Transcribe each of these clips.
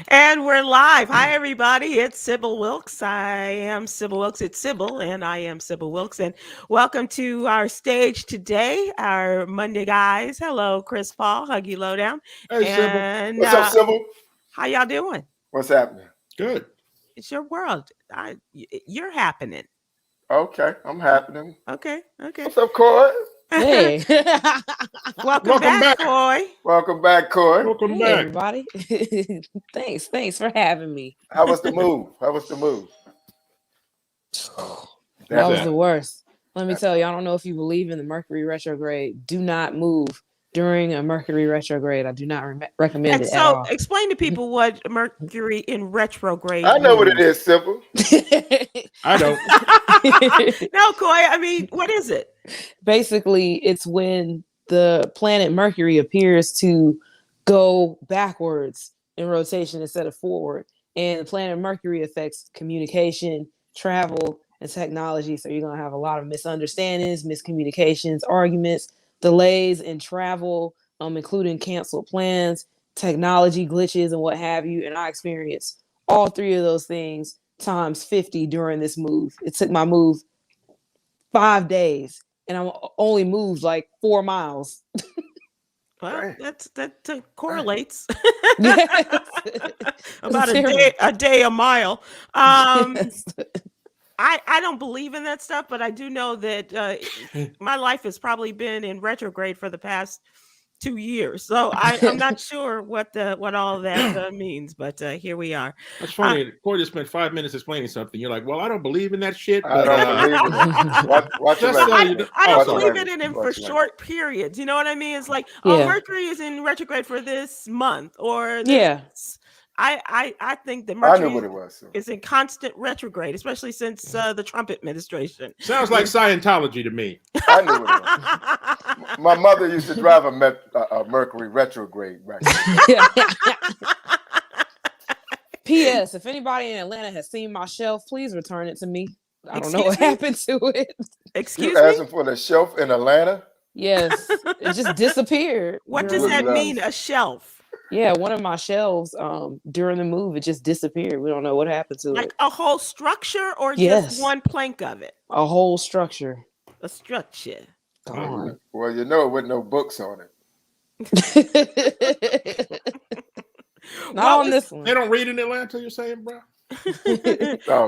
And we're live. Hi, everybody. It's Sybil Wilkes. I am Sybil Wilkes. It's Sybil, and I am Sybil Wilkes. And welcome to our stage today, our Monday guys. Hello, Chris Paul Huggy Lowdown. Hey, Sybil. And What's up, Sybil? how y'all doing? What's happening? Good. It's your world. You're happening. Okay, I'm happening. Okay. What's up, Coy? Hey. Welcome back, Coy. Welcome back, Coy. Welcome Hey, back. everybody. Thanks for having me. How was the move? That was the worst. Let me tell you, I don't know if you believe in the Mercury retrograde. Do not move during a Mercury retrograde. I do not recommend And it so, at all. explain to people what Mercury in retrograde. I know what it means. is, Sybil. I don't. No, Coy. I mean, what is it? Basically, it's when the planet Mercury appears to go backwards in rotation instead of forward. And the planet Mercury affects communication, travel, and technology. So you're going to have a lot of misunderstandings, miscommunications, arguments, delays in travel, including canceled plans, technology glitches, and what have you. And I experienced all three of those things times 50 during this move. It took my move 5 days, and I only moved like 4 miles. Well, that correlates. Yes. About It's a day a mile. Yes. I don't believe in that stuff, but I do know that my life has probably been in retrograde for the past 2 years. So I'm not sure what all of that means, but here we are. That's funny. Coy just spent 5 minutes explaining something. You're like, well, I don't believe in that shit. I don't believe in it. Watch Just it. so you know- I Oh, don't sorry. believe in it for Watch it. short periods. You know what I mean? It's like, Yeah. Mercury is in retrograde for this month, or Yeah. I think that I knew Mercury what it was. Sybil. is in constant retrograde, especially since the Trump administration. Sounds like Scientology to me. I knew what it was. My mother used to drive a Mercury retrograde right. P.S. If anybody in Atlanta has seen my shelf, please return it to me. I don't know Excuse what me? happened to it. Excuse You me? asking for the shelf in Atlanta? Yes, it just disappeared. What during does the that move. mean? A shelf? Yeah, one of my shelves during the move, it just disappeared. We don't know what happened to Like it. a whole structure, or Yes. just one plank of it? A whole structure A structure. gone. Well, you know it with no books on it. Not What on was- this one. They don't read in Atlanta, you're saying, bro?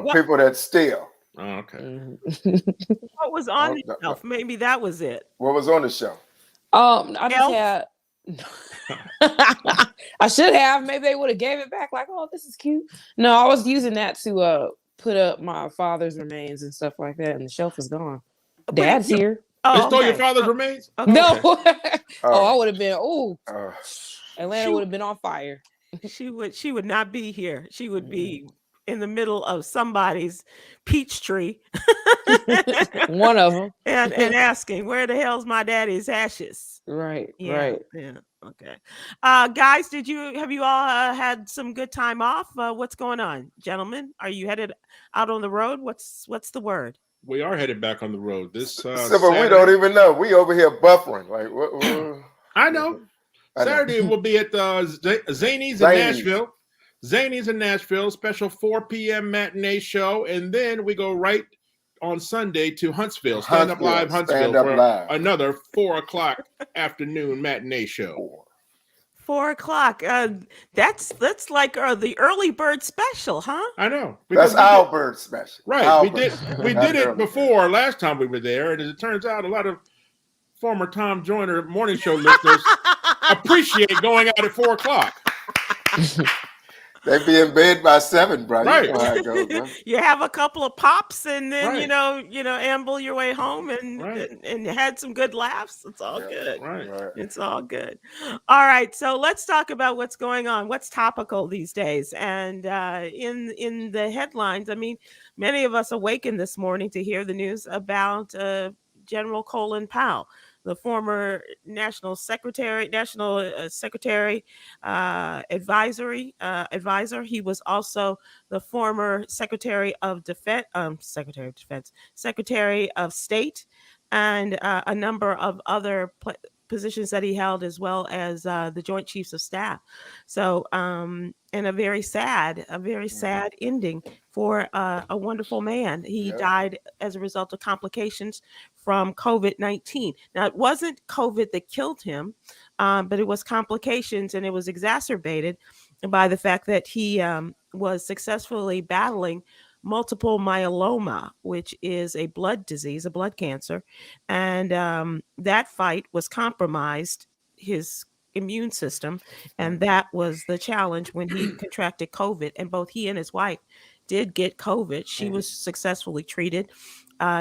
What- People that steal. Oh, okay. Mhm. What was on Oh, the no, shelf? Maybe that was it. What was on the shelf? I just Elf? had. I should have. Maybe they would have gave it back. Like, oh, this is cute. No, I was using that to put up my father's remains and stuff like that, and the shelf is gone. But Dad's it- here. They Oh, stole your okay. father's remains? Okay. No. Okay. I would have been. Oh, Atlanta She- would have been on fire. She would not be here. She would be in the middle of somebody's peach tree One of them. and asking, where the hell's my daddy's ashes? Right. Yeah, Right. yeah. Okay. Guys, have you all had some good time off? What's going on, gentlemen? Are you headed out on the road? What's the word? We are headed back on the road. This Sybil, we Saturday- don't even know. We over here buffering. Like what? I know. I know. Saturday we'll be at Zany's in Nashville. Zany's in Nashville, special 4 p.m. matinee show. And then we go right on Sunday to Huntsville, Stand Up Live Huntsville, Stand Up for Live. another 4 o'clock afternoon matinee show. 4 o'clock. That's like the early bird special, huh? I know. That's because we our did- bird special. Right. Our We bird did special. we Not did it early. before last time we were there, and as it turns out, a lot of former Tom Joyner morning show listeners appreciate going out at 4 o'clock. They be in bed by 7, bro. Right. You know how it goes, man. You have a couple of pops, and then Right. you know, amble your way home, and Right. and had some good laughs. It's all Yeah. good. Right. It's all good. All right, so let's talk about what's going on. What's topical these days? And in the headlines, I mean, many of us awakened this morning to hear the news about General Colin Powell, the former national secretary, advisor. He was also the former Secretary of Defense, Secretary of State, and a number of other positions that he held, as well as the Joint Chiefs of Staff. So, and a very sad ending for a wonderful man. He died as a result of complications from COVID-19. Now, it wasn't COVID that killed him, but it was complications, and it was exacerbated by the fact that he was successfully battling multiple myeloma, which is a blood disease, a blood cancer. And that fight was compromised his immune system. And that was the challenge when he contracted COVID. And both he and his wife did get COVID. She was successfully treated.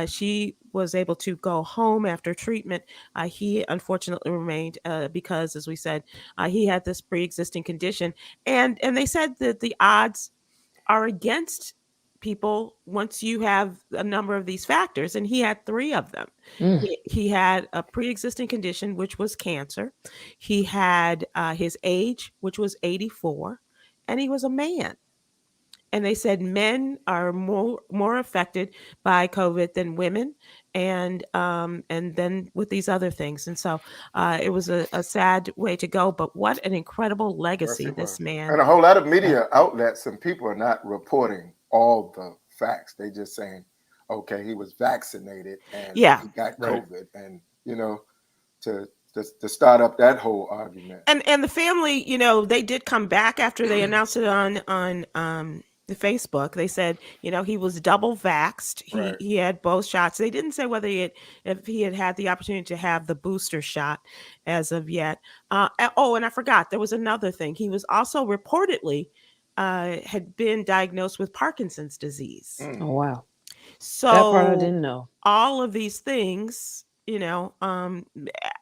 She was able to go home after treatment. He unfortunately remained because, as we said, he had this pre-existing condition. And they said that the odds are against people once you have a number of these factors, and he had 3 of them. He had a pre-existing condition, which was cancer. He had his age, which was 84, and he was a man. And they said men are more affected by COVID than women, and then with these other things. And so it was a sad way to go, but what an incredible legacy this man. And a whole lot of media outlets and people are not reporting all the facts. They just saying, okay, he was vaccinated and he got COVID, and to start up that whole argument. And the family, they did come back after they announced it on the Facebook. They said, he was double vaxxed. He had both shots. They didn't say whether if he had the opportunity to have the booster shot as of yet. And I forgot, there was another thing. He was also reportedly had been diagnosed with Parkinson's disease. Oh, wow. So that part I didn't know. All of these things,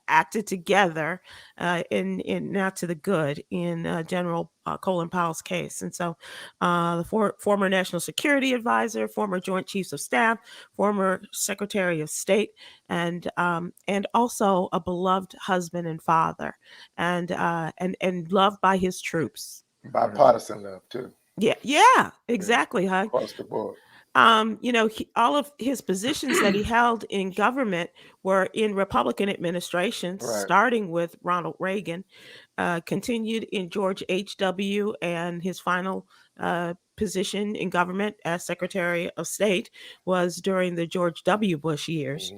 acted together in not to the good in General Colin Powell's case. And so the former National Security Advisor, former Joint Chiefs of Staff, former Secretary of State, and also a beloved husband and father, and loved by his troops. Bipartisan love too. Yeah, exactly, Hug. Across the board. All of his positions that he held in government were in Republican administrations, starting with Ronald Reagan, continued in George H.W., and his final position in government as Secretary of State was during the George W. Bush years.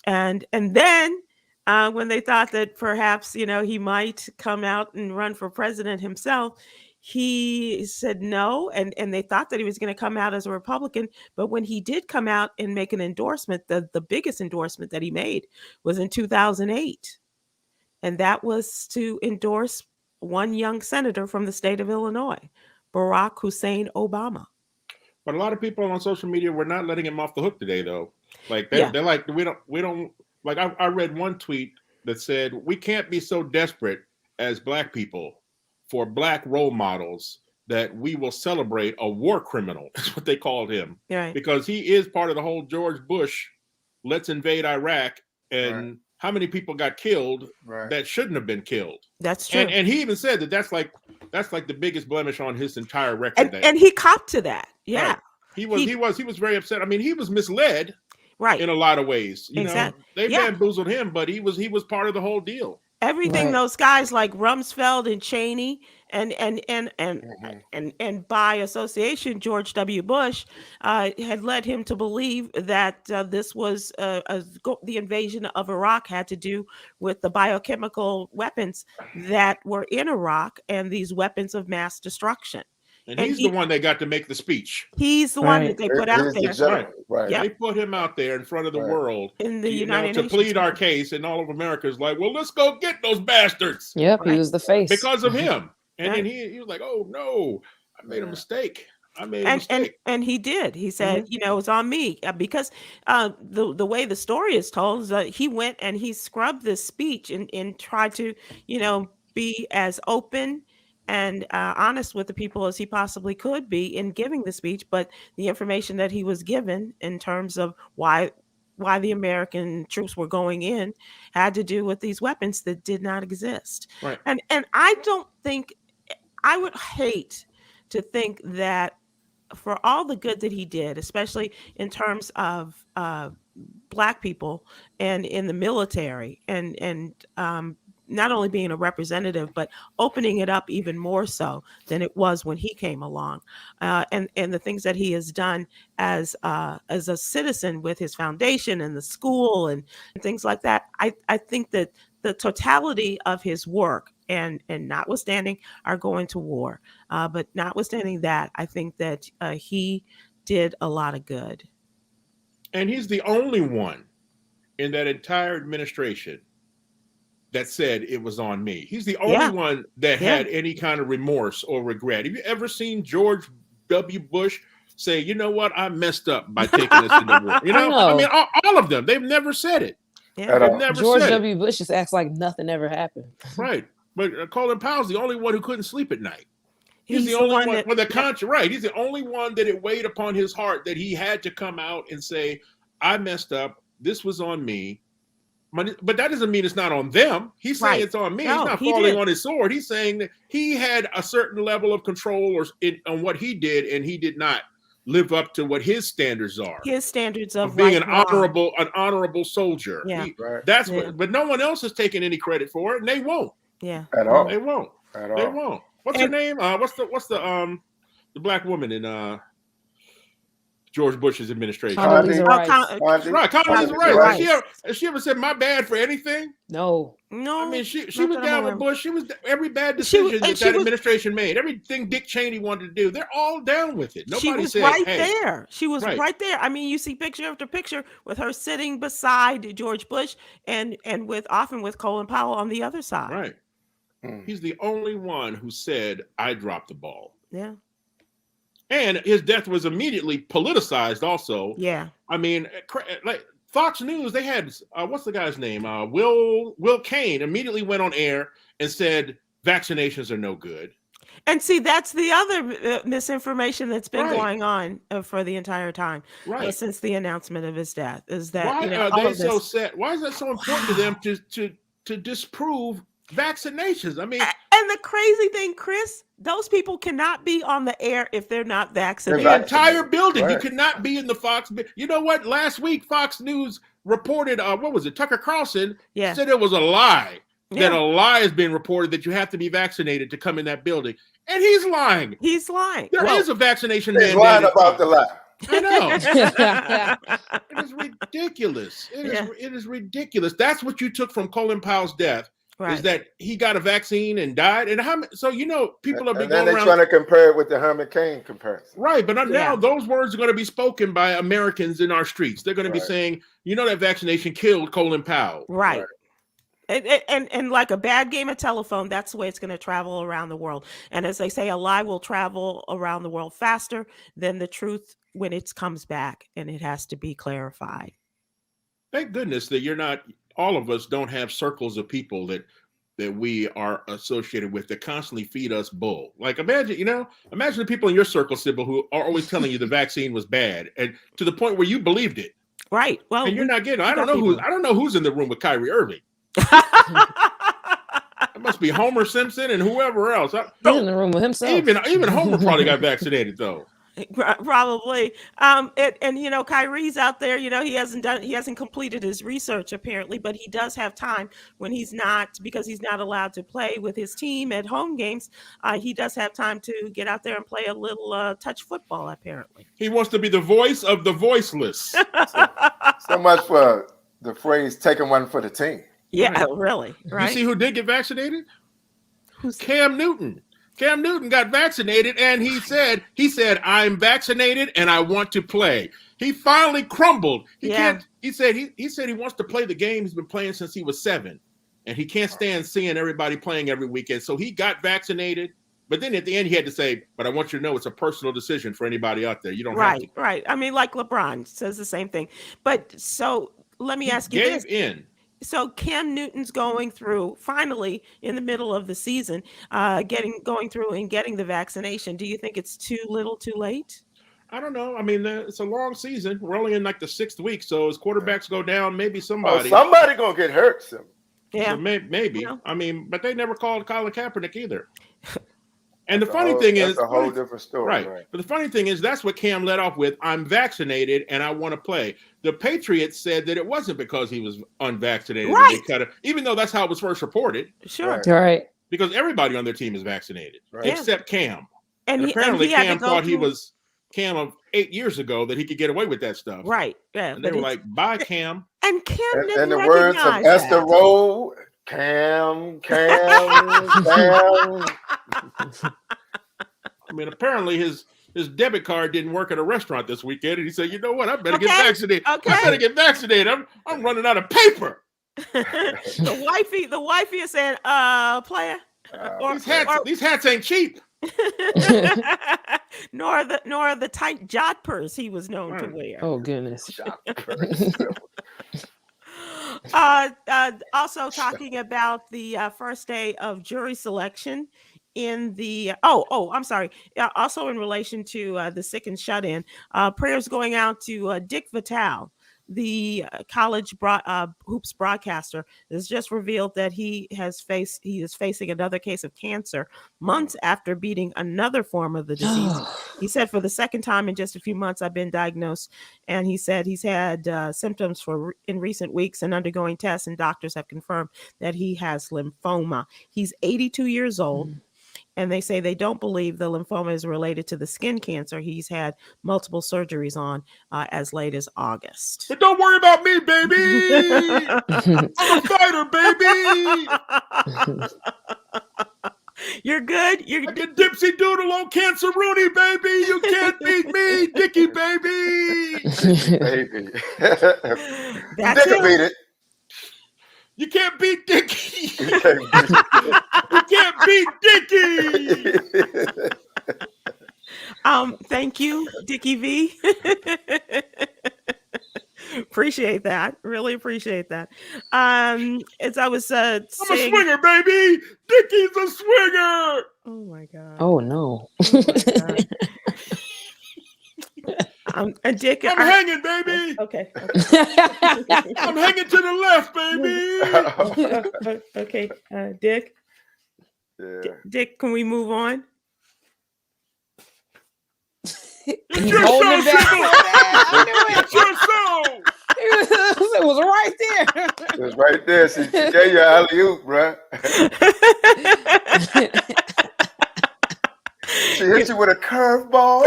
And then when they thought that perhaps, he might come out and run for president himself, he said no, and they thought that he was going to come out as a Republican. But when he did come out and make an endorsement, the biggest endorsement that he made was in 2008. And that was to endorse one young senator from the state of Illinois, Barack Hussein Obama. But a lot of people on social media were not letting him off the hook today, though. Like they're like, we don't like. I read one tweet that said, we can't be so desperate as Black people for Black role models that we will celebrate a war criminal. That's what they called him. Right. Because he is part of the whole George Bush, let's invade Iraq, and how many people got killed that shouldn't have been killed. That's true. And he even said that's like the biggest blemish on his entire record. And he copped to that. Yeah. Right. He was very upset. I mean, he was misled in a lot of ways. You know, they bamboozled him, but he was part of the whole deal. Everything those guys like Rumsfeld and Cheney and by association George W. Bush had led him to believe that this was the invasion of Iraq had to do with the biochemical weapons that were in Iraq and these weapons of mass destruction. And he's the one that got to make the speech. He's the one that they put out there. They put him out there in front of the world in the United Nations to plead our case, and all of America is like, well, let's go get those bastards. Yep, he was the face. Because of him. And then he was like, oh, no, I made a mistake. And he did. He said, it was on me because the way the story is told is that he went and he scrubbed this speech and tried to, be as open and honest with the people as he possibly could be in giving the speech. But the information that he was given in terms of why the American troops were going in had to do with these weapons that did not exist. Right. And I would hate to think that for all the good that he did, especially in terms of Black people and in the military, and not only being a representative, but opening it up even more so than it was when he came along, and the things that he has done as a citizen with his foundation and the school and things like that. I think that the totality of his work, and notwithstanding our going to war, but notwithstanding that, I think that he did a lot of good. And he's the only one in that entire administration that said it was on me. He's the only one that had any kind of remorse or regret. Have you ever seen George W. Bush say, you know what, I messed up by taking us into war? You know, I mean, all of them, they've never said it. Yeah. They've never George said W. Bush just acts like nothing ever happened. Right. But Colin Powell's the only one who couldn't sleep at night. He's the the only one one that- with a conscience. Right. He's the only one that it weighed upon his heart that he had to come out and say, I messed up. This was on me. But that doesn't mean it's not on them. He's saying it's on me. No, He's not he falling did. on his sword. He's saying that he had a certain level of control on what he did, and he did not live up to what his standards are. His standards of being right, an honorable soldier. Yeah. That's what. But no one else has taken any credit for it, and they won't. Yeah. At all. They won't. At all. They won't. What's her name? What's the black woman in George Bush's administration? Condoleezza Rice. Right, Condoleezza Rice. Right. Has she ever said my bad for anything? No. No. I mean, she not was that down I'm with aware of. Bush. She was every bad decision and that administration made. Everything Dick Cheney wanted to do, they're all down with it. Nobody She was said, right hey. there. She was right there. I mean, you see picture after picture with her sitting beside George Bush and often with Colin Powell on the other side. Right. He's the only one who said, I dropped the ball. Yeah. And his death was immediately politicized also. Yeah. I mean, like Fox News, they had, what's the guy's name? Will Kane immediately went on air and said, vaccinations are no good. And see, that's the other misinformation that's been going on for the entire time, since the announcement of his death. Is that why are they so set? Why is that so important to them to disprove vaccinations? I mean, and the crazy thing, Chris, those people cannot be on the air if they're not vaccinated. The entire building, you cannot be in the Fox. You know what? Last week, Fox News reported, what was it? Tucker Carlson said it was a lie. That a lie is being reported that you have to be vaccinated to come in that building. And he's lying. He's lying. There is a vaccination mandate. He's lying about the lie. I know. It is ridiculous. It is ridiculous. That's what you took from Colin Powell's death. Right. Is that he got a vaccine and died? And so people have been going around trying to compare it with the Herman Cain comparison. Right, but now those words are going to be spoken by Americans in our streets. They're going to be saying, that vaccination killed Colin Powell. Right. And like a bad game of telephone, that's the way it's going to travel around the world. And as they say, a lie will travel around the world faster than the truth when it comes back, and it has to be clarified. Thank goodness that all of us don't have circles of people that we are associated with that constantly feed us bull. Like imagine the people in your circle, Sybil, who are always telling you the vaccine was bad, and to the point where you believed it. Right. Well, and you're not getting. I don't know who's in the room with Kyrie Irving. It must be Homer Simpson and whoever else. He's in the room with himself. Even Homer probably got vaccinated though. Probably. Kyrie's out there, he hasn't completed his research apparently, but he does have time when because he's not allowed to play with his team at home games. He does have time to get out there and play a little touch football apparently. He wants to be the voice of the voiceless. So much for the phrase taking one for the team. Yeah, really. Right. You see who did get vaccinated? Cam Newton. Cam Newton got vaccinated, and he said, I'm vaccinated and I want to play. He finally crumbled. He said he wants to play the game he's been playing since he was 7. And he can't stand seeing everybody playing every weekend. So he got vaccinated. But then at the end, he had to say, but I want you to know it's a personal decision for anybody out there. You don't have to. Right. I mean, like LeBron says the same thing. But so let me ask you this. So Cam Newton's going through finally in the middle of the season, going through and getting the vaccination. Do you think it's too little, too late? I don't know. I mean, it's a long season. We're only in like the 6th week, so as quarterbacks go down, maybe somebody gonna get hurt. Yeah, so maybe. I mean, but they never called Colin Kaepernick either. And the funny thing is, that's a whole different story, right? But the funny thing is, that's what Cam led off with. I'm vaccinated and I want to play. The Patriots said that it wasn't because he was unvaccinated. Right. They cut it, even though that's how it was first reported. Sure. Right. Because everybody on their team is vaccinated, except Cam. And apparently Cam thought he was Cam of 8 years ago, that he could get away with that stuff. Right. Yeah. And they were like, bye, Cam. And Cam didn't and the words of Esther Rowe, Cam. I mean, apparently his debit card didn't work at a restaurant this weekend, and he said, "You know what? I better get vaccinated. Okay. I better get vaccinated. I'm running out of paper." the wifey is saying, "Player, these hats ain't cheap." nor the tight jodhpurs he was known to wear. Oh goodness. Also talking about the first day of jury selection in the I'm sorry. Also in relation to the sick and shut in, prayers going out to Dick Vitale, the college hoops broadcaster. Has just revealed that he is facing another case of cancer months after beating another form of the disease. He said, for the second time in just a few months, I've been diagnosed. And he said he's had symptoms in recent weeks and undergoing tests, and doctors have confirmed that he has lymphoma. He's 82 years old. And they say they don't believe the lymphoma is related to the skin cancer he's had multiple surgeries on as late as August. But don't worry about me, baby. I'm a fighter, baby. You're good. I can dipsy doodle on Cancer Rooney, baby. You can't beat me, Dickie, baby. Baby. That's Dickie beat it. You can't beat Dickie. You can't beat Dickie. Thank you, Dickie V. Appreciate that. Really appreciate that. As I was saying, I'm a swinger, baby. Dickie's a swinger. Oh my God. Oh no. And Dick, I'm hanging, baby. Okay. I'm hanging to the left, baby. Okay, Dick. Yeah. Dick, can we move on? It's your show, It's your show. It was right there. It was right there. She gave you alley-oop, bruh. She hit you with a curveball.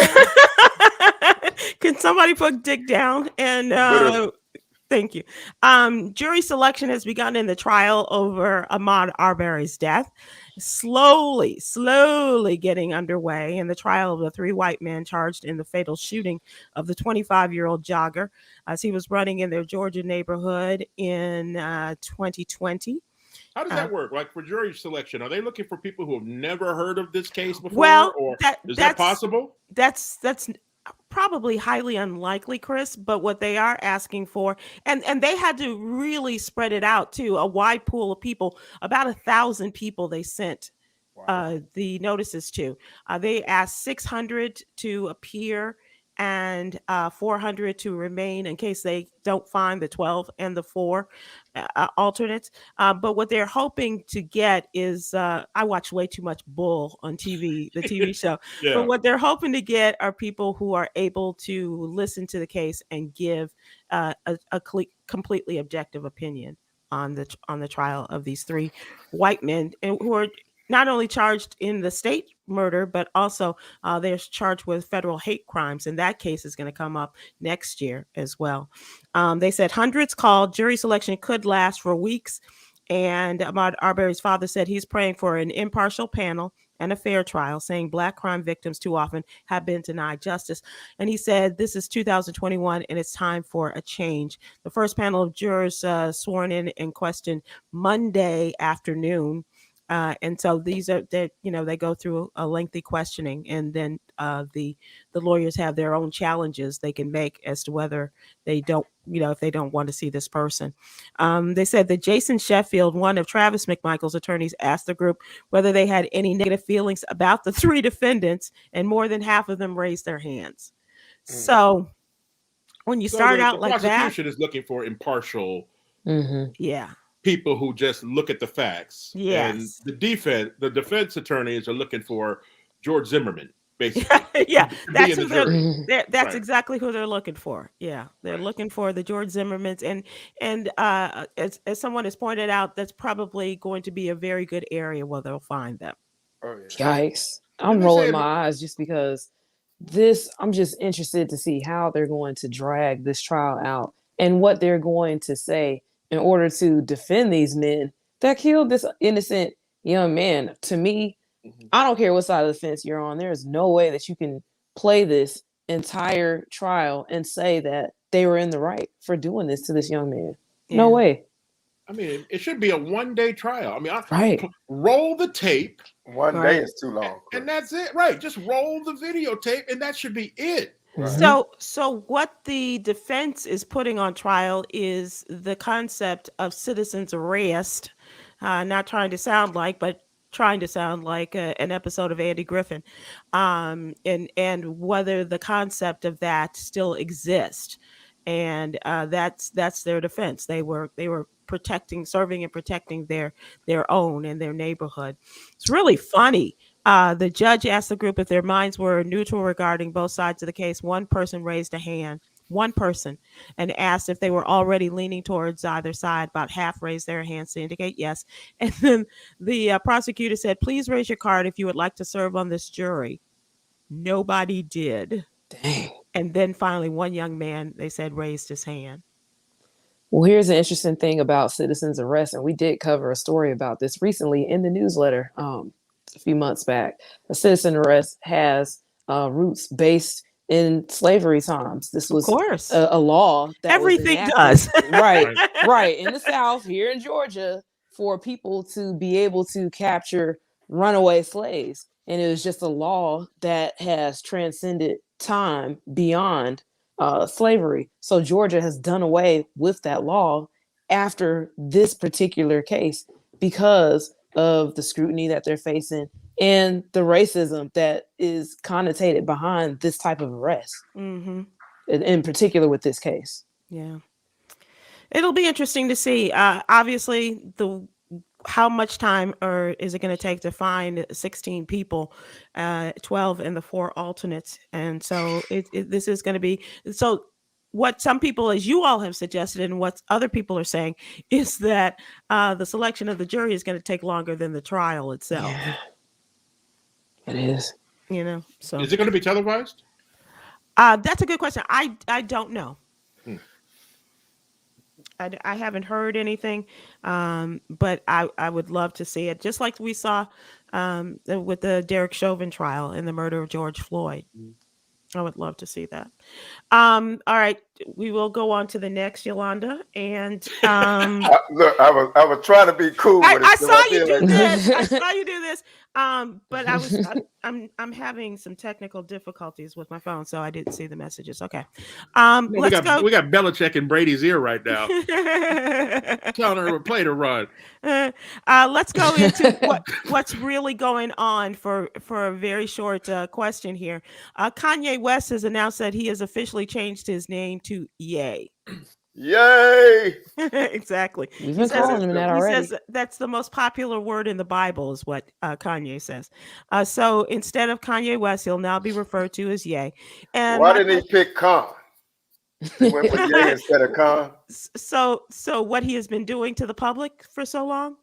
Can somebody put Dick down? And thank you. Jury selection has begun in the trial over Ahmaud Arbery's death. Slowly getting underway in the trial of the three white men charged in the fatal shooting of the 25-year-old jogger as he was running in their Georgia neighborhood in 2020. How does that work? Like for jury selection, are they looking for people who have never heard of this case before? Well, or is that possible? That's probably highly unlikely, Chris, but what they are asking for, and they had to really spread it out to a wide pool of people, about 1,000 people they sent the notices to. They asked 600 to appear and 400 to remain in case they don't find the 12 and the 4 alternates. But what they're hoping to get is, I watch way too much Bull on TV, the TV show. Yeah. But what they're hoping to get are people who are able to listen to the case and give a completely objective opinion on the trial of these three white men who are not only charged in the state murder, but also they're charged with federal hate crimes. And that case is going to come up next year as well. They said hundreds called. Jury selection could last for weeks. And Ahmaud Arbery's father said he's praying for an impartial panel and a fair trial, saying Black crime victims too often have been denied justice. And he said, this is 2021 and it's time for a change. The first panel of jurors sworn in and questioned Monday afternoon. And so these are, they go through a lengthy questioning, and then the lawyers have their own challenges they can make as to whether they don't, if they don't want to see this person. They said that Jason Sheffield, one of Travis McMichael's attorneys, asked the group whether they had any negative feelings about the three defendants, and more than half of them raised their hands. So when you start out like that, the prosecution is looking for impartial. Yeah. People who just look at the facts. Yes. And the defense attorneys are looking for George Zimmerman, basically. Yeah, that's who that's right. exactly who they're looking for. Yeah, they're looking for the George Zimmermans, and as someone has pointed out, that's probably going to be a very good area where they'll find them. Oh yeah. Yikes! I'm rolling my eyes just because I'm just interested to see how they're going to drag this trial out and what they're going to say in order to defend these men that killed this innocent young man. To me, I don't care what side of the fence you're on. There is no way that you can play this entire trial and say that they were in the right for doing this to this young man. Yeah. No way. I mean, it should be a one-day trial. I mean, right. Roll the tape. One day is too long. And that's it. Right. Just roll the videotape and that should be it. Right. So what the defense is putting on trial is the concept of citizen's arrest, not trying to sound like, but trying to sound like an episode of Andy Griffin, and whether the concept of that still exists. And that's their defense. They were serving and protecting their own and their neighborhood. It's really funny. The judge asked the group if their minds were neutral regarding both sides of the case. One person raised a hand, and asked if they were already leaning towards either side. About half raised their hands to indicate yes. And then the prosecutor said, "Please raise your card if you would like to serve on this jury." Nobody did. Dang. And then finally, one young man, they said, raised his hand. Well, here's an interesting thing about citizen's arrest, and we did cover a story about this recently in the newsletter a few months back. A citizen arrest has roots based in slavery times. This was, of course, a law that everything does. right in the South, here in Georgia, for people to be able to capture runaway slaves. And it was just a law that has transcended time beyond slavery. So Georgia has done away with that law after this particular case because of the scrutiny that they're facing and the racism that is connotated behind this type of arrest, in particular with this case. Yeah. It'll be interesting to see. Obviously, how much time is it going to take to find 16 people, 12 and the 4 alternates? And so this is going to be, so what some people, as you all have suggested, and what other people are saying, is that the selection of the jury is going to take longer than the trial itself. Yeah. It is. So is it going to be televised? That's a good question. I don't know. I haven't heard anything, but I would love to see it, just like we saw with the Derek Chauvin trial and the murder of George Floyd. I would love to see that. All right, we will go on to the next, Yolanda. And look, I was trying to be cool. I saw you do this. I saw you do this. But I'm having some technical difficulties with my phone, so I didn't see the messages. Okay. Let's go. We got Belichick in Brady's ear right now, telling her to play to run. Let's go into what's really going on for a very short question here. Kanye West has announced that he has officially changed his name to Ye. Yay! Exactly. We've been calling him that already. He says that's the most popular word in the Bible, is what Kanye says. So instead of Kanye West, he'll now be referred to as Ye. And why didn't he pick Khan? He went with Ye instead of Khan. So what he has been doing to the public for so long?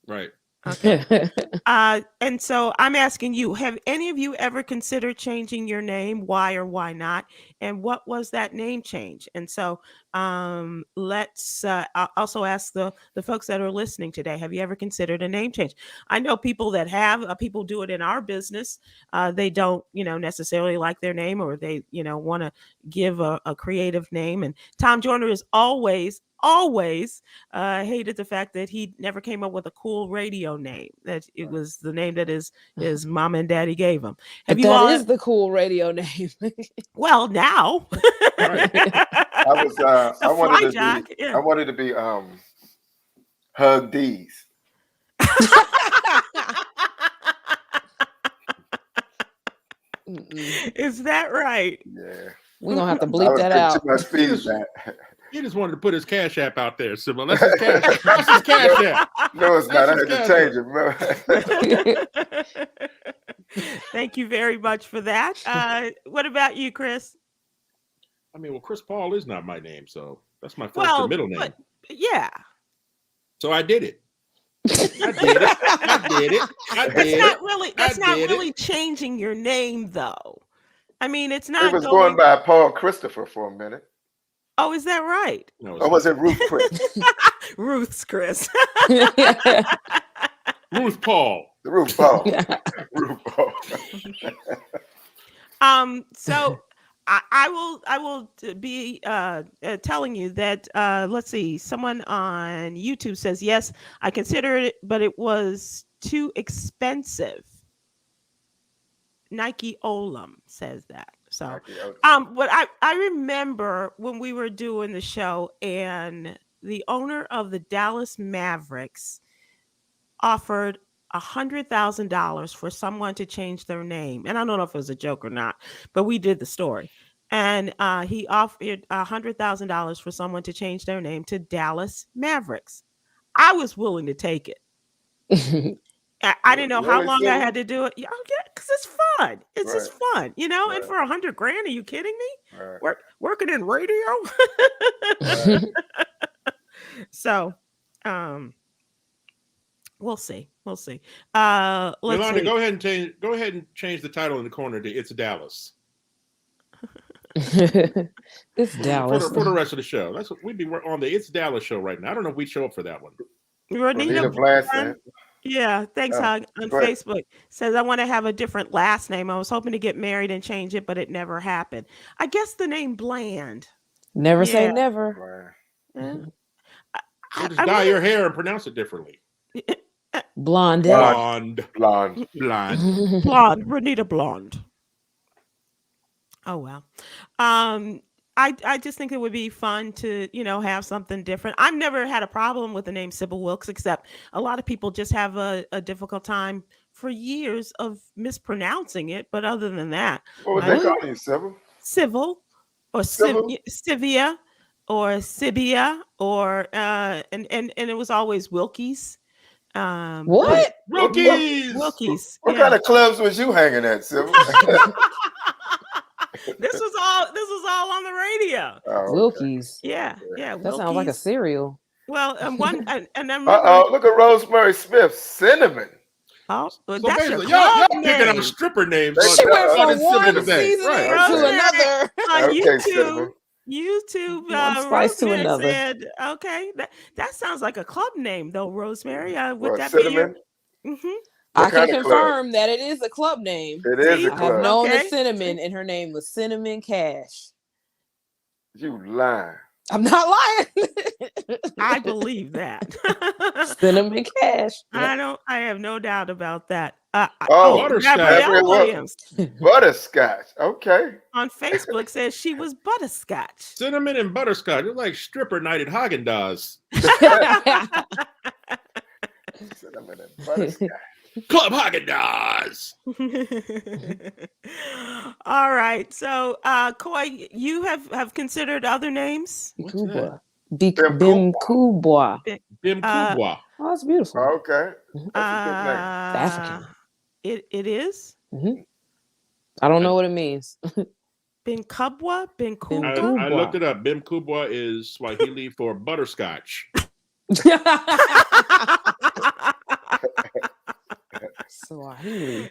Right. Okay. And so I'm asking you, have any of you ever considered changing your name? Why or why not? And what was that name change? And so let's also ask the folks that are listening today, have you ever considered a name change? I know people that have. People do it in our business. They don't, necessarily like their name, or they, want to give a creative name. And Tom Joyner is always hated the fact that he never came up with a cool radio name, that it was the name that his mom and daddy gave him. That is the cool radio name. Well, now. I wanted to be Hug D's. Is that right? Yeah. We're gonna have to bleep that out. He just wanted to put his Cash App out there, Sybil. That's his Cash App. No, it's not. I had to change it, bro. Thank you very much for that. What about you, Chris? I mean, well, Chris Paul is not my name, so that's my first and middle name. But, yeah. So I did it. I did it. I did it. I did it. That's not really changing your name, though. I mean, it's not. It was going by Paul Christopher for a minute. Oh, is that right? No, or was it Ruth Chris? Ruth's Chris. Ruth Paul. Ruth Paul. Ruth Paul. So I will be telling you that let's see, someone on YouTube says yes, I considered it, but it was too expensive. Nike Olam says that. So but I remember when we were doing the show and the owner of the Dallas Mavericks offered $100,000 for someone to change their name. And I don't know if it was a joke or not, but we did the story. And he offered $100,000 for someone to change their name to Dallas Mavericks. I was willing to take it. I didn't know how long I had to do it. Yeah, because it's fun. It's just fun, you know. And for $100,000, are you kidding me? Working in radio. So, we'll see. Let's Yolanda, see. go ahead and change the title in the corner to "It's Dallas." It's Dallas for the rest of the show. That's what we'd be on the "It's Dallas" show right now. I don't know if we'd show up for that one. Renita Blanton, yeah, thanks, Hug, on Facebook says, I want to have a different last name. I was hoping to get married and change it, but it never happened. I guess the name Bland. Never say never. Just dye your hair and pronounce it differently. Blonde. Renita Blonde. Oh, well. I just think it would be fun to, have something different. I've never had a problem with the name Sybil Wilkes, except a lot of people just have a difficult time for years of mispronouncing it. But other than that, what would they call you, Sybil? Civil or Civia or Sibia or and it was always Wilkes. What? Wilkes. What kind of clubs was you hanging at, Sybil? This was all on the radio. Oh, okay. Wilkes. Yeah. That sounds like a cereal. Well, and then look at Rosemary Smith, Cinnamon. Oh, so that's your y'all name. picking out stripper names. She went from one season to another. On YouTube, one spice to another. Said, okay, that sounds like a club name, though, Rosemary. Would that Cinnamon? be your? Mm-hmm. I can confirm that it is a club name. It is a club. I have known a Cinnamon, and her name was Cinnamon Cash. You lying. I'm not lying. I believe that. Cinnamon Cash. Yep. I have no doubt about that. Butterscotch. Williams. Butterscotch. Okay. On Facebook says she was butterscotch. Cinnamon and butterscotch. It's like stripper night at Haagen-Dazs. Cinnamon and butterscotch. Club Haagen-Dazs. All right. So, Coy, you have considered other names? Bim Kubwa. Bim Kubwa. Oh, that's beautiful. Okay. That's a good name. African. It is? Mm-hmm. I don't know what it means. Bin Kubwa? Bin Kubwa? I looked it up. Bim Kubwa is Swahili for butterscotch. Swahili.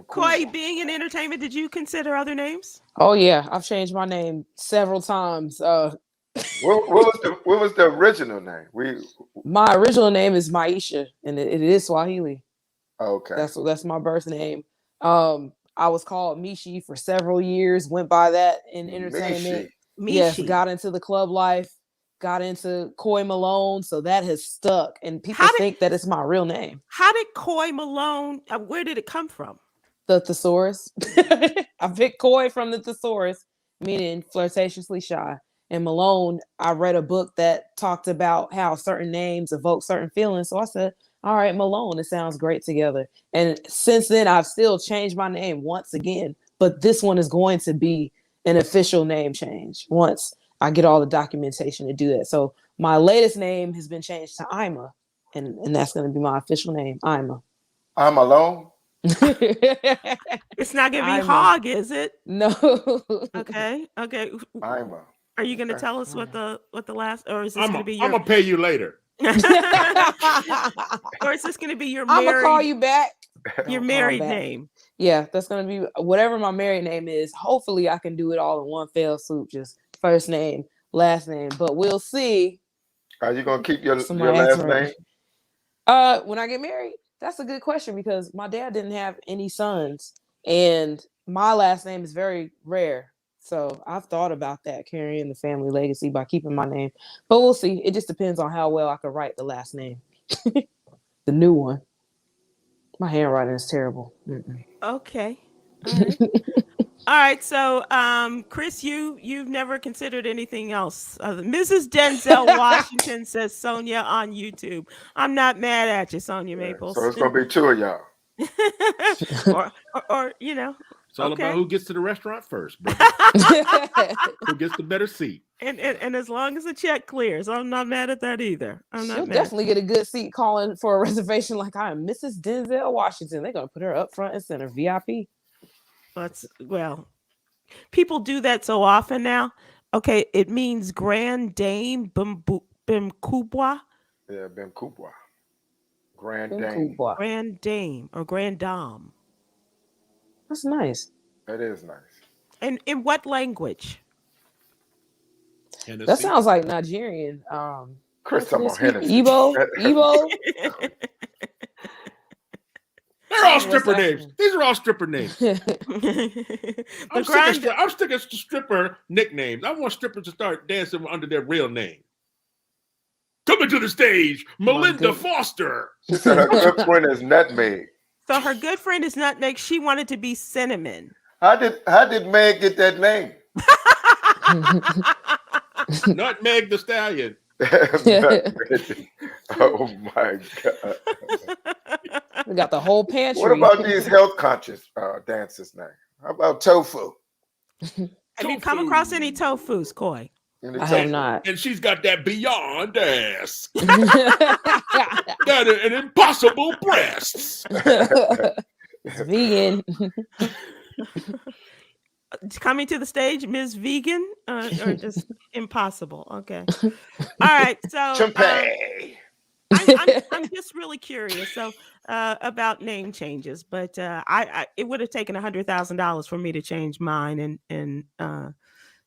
Coy, being in entertainment, did you consider other names? Oh yeah, I've changed my name several times. What was the original name? My original name is Maisha, and it is Swahili. Okay, that's my birth name. I was called Mishi for several years. Went by that in entertainment. Mishi. Yes, got into the club life. Got into Coy Malone, so that has stuck, and people think that it's my real name. How did Coy Malone? Where did it come from? The thesaurus. I picked Coy from the thesaurus, meaning flirtatiously shy. And Malone, I read a book that talked about how certain names evoke certain feelings. So I said, all right, Malone, it sounds great together. And since then, I've still changed my name once again. But this one is going to be an official name change once I get all the documentation to do that. So my latest name has been changed to Ima. And that's going to be my official name, Ima. I'm alone. It's not gonna be hog, is it? No. Okay. Ima. Are you gonna tell us what the last, or is this gonna be your? I'm gonna pay you later. Or is this gonna be your I'm married? gonna call you back. Your married name. Yeah, that's gonna be whatever my married name is. Hopefully, I can do it all in one fell swoop, just first name, last name. But we'll see. Are you gonna keep your last name? When I get married, that's a good question because my dad didn't have any sons, and my last name is very rare. So I've thought about that, carrying the family legacy by keeping my name. But we'll see. It just depends on how well I can write the last name, the new one. My handwriting is terrible. Okay. All right. All right. So, Chris, you've never considered anything else. Mrs. Denzel Washington says Sonia on YouTube. I'm not mad at you, Sonia Maples. So it's gonna be two of y'all. or you know. It's all about who gets to the restaurant first, brother. Who gets the better seat. And as long as the check clears, I'm not mad at that either. She'll definitely get a good seat calling for a reservation like I am Mrs. Denzel Washington. They're going to put her up front and center, VIP. Well, people do that so often now. Okay, it means Grand Dame Bimkubwa. Yeah, Bimkubwa. Grand Dame. Grand Dame or Grand Dame. That's nice. That is nice. And in what language? That sounds like Nigerian. Chris, I'm on Hennessy. Igbo. They're all stripper names. These are all stripper names. I'm sticking to stripper nicknames. I want strippers to start dancing under their real name. Coming to the stage, Melinda Foster. She said her good friend is Nutmeg. So her good friend is Nutmeg. She wanted to be Cinnamon. How did Meg get that name? Nutmeg the Stallion. Oh my God. We got the whole pantry. What about these health conscious dancers now? How about tofu? Have you come across any tofus, Coy? I have not. And she's got that beyond ass. Got an impossible breasts. It's vegan. Coming to the stage, Ms. Vegan, or just impossible? Okay. All right. So I'm just really curious. So about name changes, but it would have taken $100,000 for me to change mine, and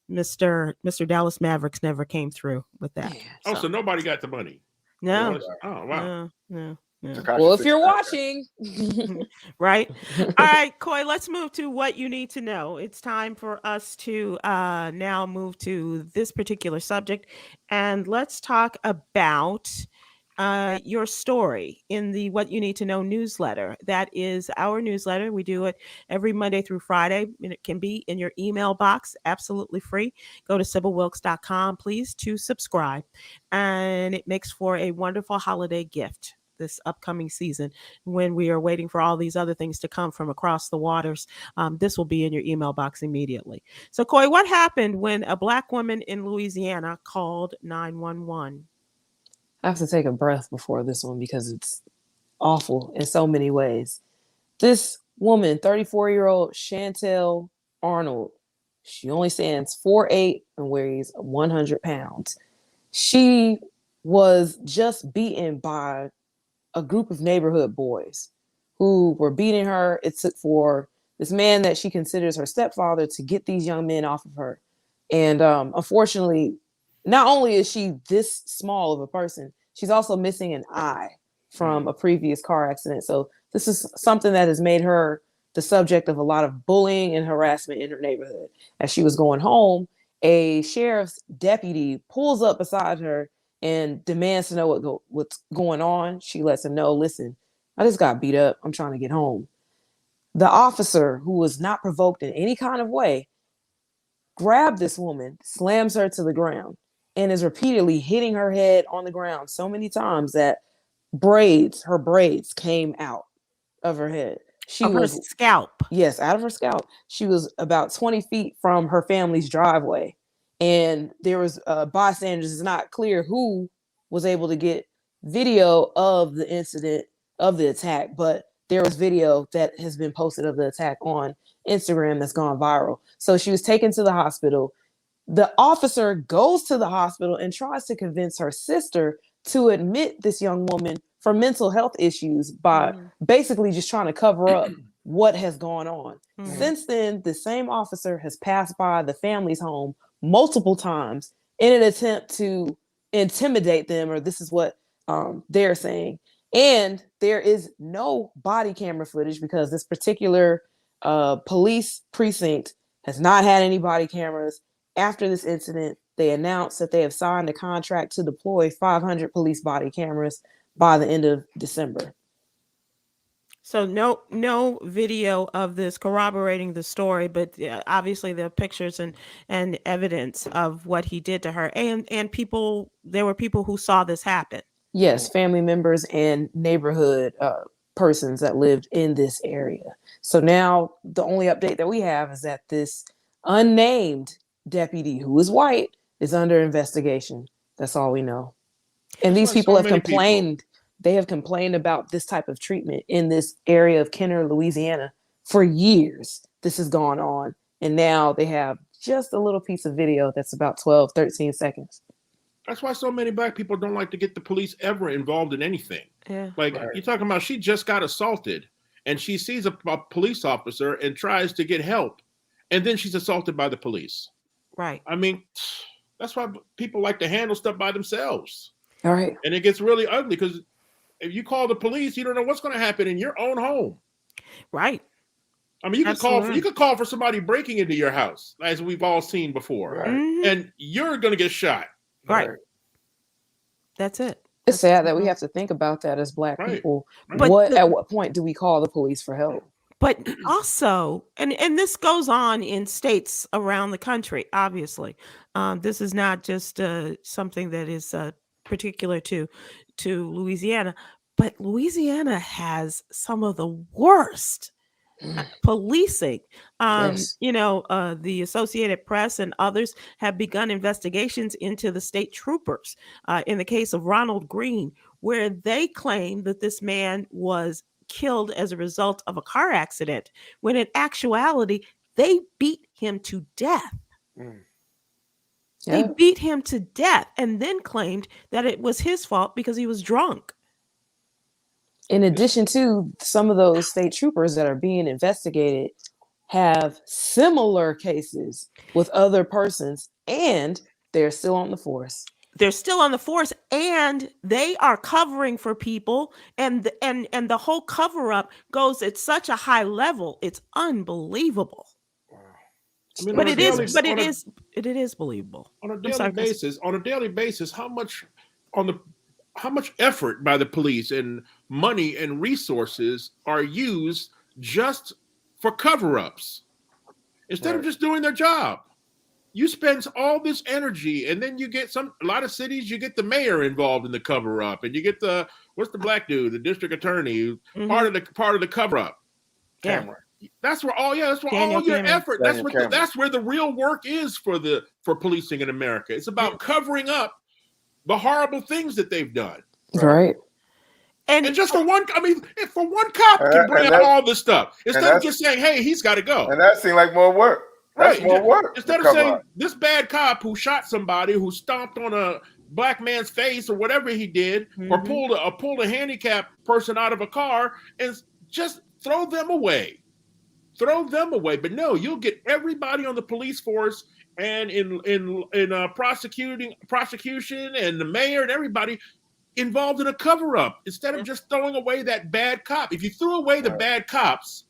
Mr. Dallas Mavericks never came through with that. Yeah, so nobody got the money. No. Oh wow. No. Well, if you're watching, right? All right, Coy, let's move to what you need to know. It's time for us to now move to this particular subject, and let's talk about your story in the What You Need to Know newsletter. That is our newsletter. We do it every Monday through Friday, and it can be in your email box, absolutely free. Go to SybilWilkes.com, please, to subscribe, and it makes for a wonderful holiday gift this upcoming season when we are waiting for all these other things to come from across the waters. This will be in your email box immediately. So, Coy, what happened when a Black woman in Louisiana called 911? I have to take a breath before this one because it's awful in so many ways. This woman, 34-year-old Chantel Arnold, she only stands 4'8" and weighs 100 pounds. She was just beaten by a group of neighborhood boys who were beating her. It took for this man that she considers her stepfather to get these young men off of her. And unfortunately, not only is she this small of a person, she's also missing an eye from a previous car accident. So this is something that has made her the subject of a lot of bullying and harassment in her neighborhood. As she was going home, a sheriff's deputy pulls up beside her and demands to know what's going on. She lets him know, listen, I just got beat up. I'm trying to get home. The officer, who was not provoked in any kind of way, grabbed this woman, slams her to the ground, and is repeatedly hitting her head on the ground so many times that her braids came out of her head. Her scalp. Yes, out of her scalp. She was about 20 feet from her family's driveway. And there was bystanders. It's not clear who was able to get video of the incident, of the attack, but there was video that has been posted of the attack on Instagram that's gone viral. So she was taken to the hospital. The officer goes to the hospital and tries to convince her sister to admit this young woman for mental health issues by basically just trying to cover up what has gone on. Since then, the same officer has passed by the family's home multiple times in an attempt to intimidate them, or this is what they're saying. And there is no body camera footage because this particular police precinct has not had any body cameras. After this incident, they announced that they have signed a contract to deploy 500 police body cameras by the end of December. So no video of this corroborating the story, but obviously there are pictures and evidence of what he did to her, and people. There were people who saw this happen. Yes, family members and neighborhood persons that lived in this area. So now the only update that we have is that this unnamed deputy, who is white, is under investigation. That's all we know. And these people have complained. They have complained about this type of treatment in this area of Kenner, Louisiana for years. This has gone on. And now they have just a little piece of video that's about 12, 13 seconds. That's why so many black people don't like to get the police ever involved in anything. Yeah. Like you're talking about, she just got assaulted and she sees a police officer and tries to get help. And then she's assaulted by the police. Right. I mean, that's why people like to handle stuff by themselves. All right. And it gets really ugly because if you call the police, you don't know what's going to happen in your own home. Right. I mean, you could call for somebody breaking into your house, as we've all seen before, and you're going to get shot. Right. That's it. It's sad that we have to think about that as black people. But at what point do we call the police for help? But also, and this goes on in states around the country, obviously. This is not just something that is particular to Louisiana, but Louisiana has some of the worst policing. The Associated Press and others have begun investigations into the state troopers in the case of Ronald Green, where they claim that this man was killed as a result of a car accident, when in actuality, they beat him to death. They beat him to death and then claimed that it was his fault because he was drunk. In addition to some of those state troopers that are being investigated have similar cases with other persons, and they're still on the force. They're still on the force, and they are covering for people, and the whole cover up goes at such a high level. It's unbelievable. I mean, it is believable on a daily basis. On a daily basis, how much effort by the police and money and resources are used just for cover-ups instead of just doing their job? You spend all this energy, and then you get a lot of cities, you get the mayor involved in the cover-up, and you get what's the black dude, the district attorney, part of the cover-up. Cameron. That's where all your effort. That's where the real work is for policing in America. It's about covering up the horrible things that they've done. Right. And just for one, if for one cop can bring up all this stuff, instead of just saying, hey, he's got to go. And that seemed like more work. That's more work. Instead of saying this bad cop who shot somebody, who stomped on a black man's face or whatever he did, or pulled a handicapped person out of a car, and just throw them away. But no, you'll get everybody on the police force and in prosecution and the mayor and everybody involved in a cover-up instead of just throwing away that bad cop. If you threw away the bad cops,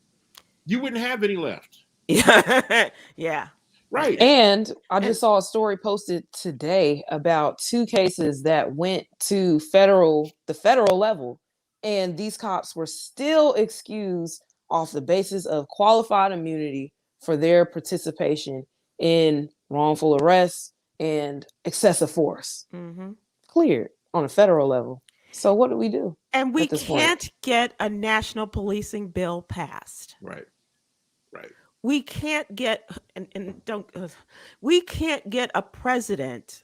you wouldn't have any left. Yeah. Right. And I just saw a story posted today about 2 cases that went to the federal level, and these cops were still excused off the basis of qualified immunity for their participation in wrongful arrests and excessive force. Cleared on a federal level. So what do we do? And we can't get a national policing bill passed. Right. We can't get we can't get a president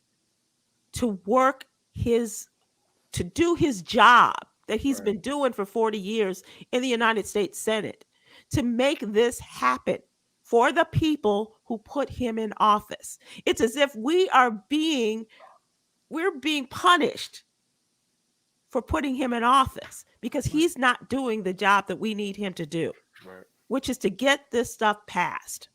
to do his job that he's been doing for 40 years in the United States Senate to make this happen for the people who put him in office. It's as if we're being punished for putting him in office because he's not doing the job that we need him to do, which is to get this stuff passed.